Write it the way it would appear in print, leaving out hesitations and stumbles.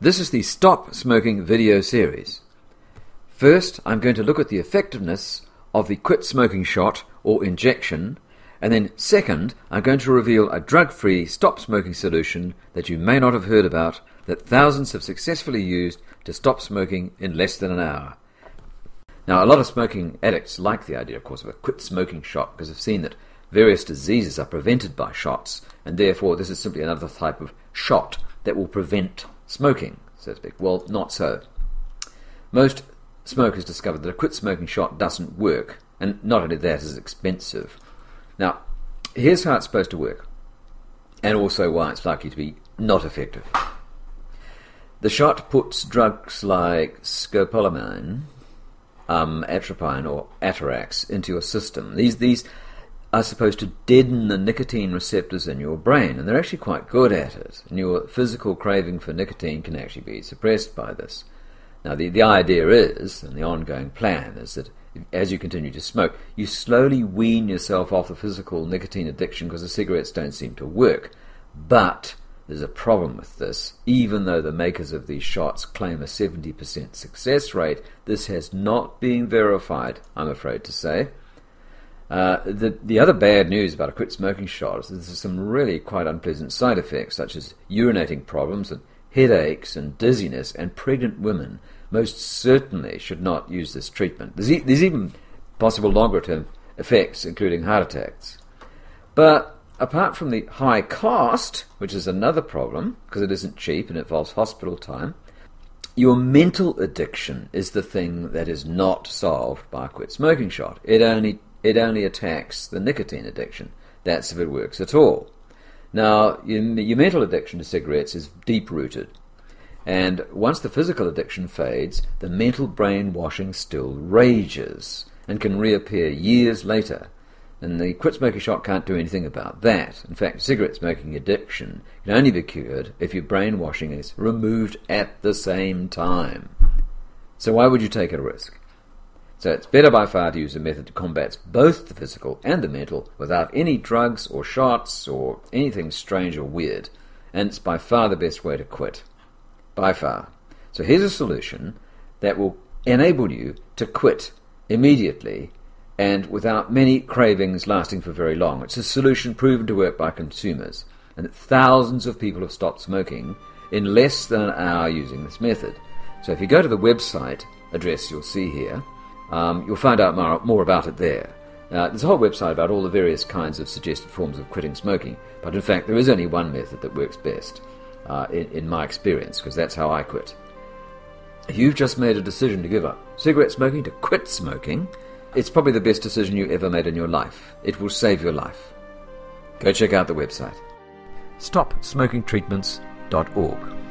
This is the Stop Smoking video series. First, I'm going to look at the effectiveness of the quit smoking shot or injection, and then second, I'm going to reveal a drug-free stop smoking solution that you may not have heard about that thousands have successfully used to stop smoking in less than an hour. Now, a lot of smoking addicts like the idea, of course, of a quit smoking shot because they've seen that various diseases are prevented by shots, and therefore this is simply another type of shot that will prevent smoking, so to speak. Well, not so. Most smokers discovered that a quit smoking shot doesn't work, and not only that, it's expensive. Now, here's how it's supposed to work, and also why it's likely to be not effective. The shot puts drugs like scopolamine, atropine or atarax into your system. These are supposed to deaden the nicotine receptors in your brain, and they're actually quite good at it. And your physical craving for nicotine can actually be suppressed by this. Now, the idea is, and the ongoing plan is that as you continue to smoke, you slowly wean yourself off the physical nicotine addiction because the cigarettes don't seem to work. But there's a problem with this. Even though the makers of these shots claim a 70% success rate, this has not been verified, I'm afraid to say. The other bad news about a quit smoking shot is there's some really quite unpleasant side effects, such as urinating problems and headaches and dizziness, and pregnant women most certainly should not use this treatment. There's even possible longer-term effects, including heart attacks. But apart from the high cost, which is another problem, because it isn't cheap and it involves hospital time, your mental addiction is the thing that is not solved by a quit smoking shot. It only attacks the nicotine addiction. That's if it works at all. Now, your mental addiction to cigarettes is deep-rooted. And once the physical addiction fades, the mental brainwashing still rages and can reappear years later. And the quit smoking shot can't do anything about that. In fact, cigarette smoking addiction can only be cured if your brainwashing is removed at the same time. So why would you take a risk? So it's better by far to use a method that combats both the physical and the mental without any drugs or shots or anything strange or weird. And it's by far the best way to quit. By far. So here's a solution that will enable you to quit immediately and without many cravings lasting for very long. It's a solution proven to work by consumers, and that thousands of people have stopped smoking in less than an hour using this method. So if you go to the website address you'll see here, you'll find out more about it there. There's a whole website about all the various kinds of suggested forms of quitting smoking, but in fact there is only one method that works best, in my experience, because that's how I quit. If you've just made a decision to give up cigarette smoking, to quit smoking, it's probably the best decision you ever made in your life. It will save your life. Go check out the website. StopSmokingTreatments.org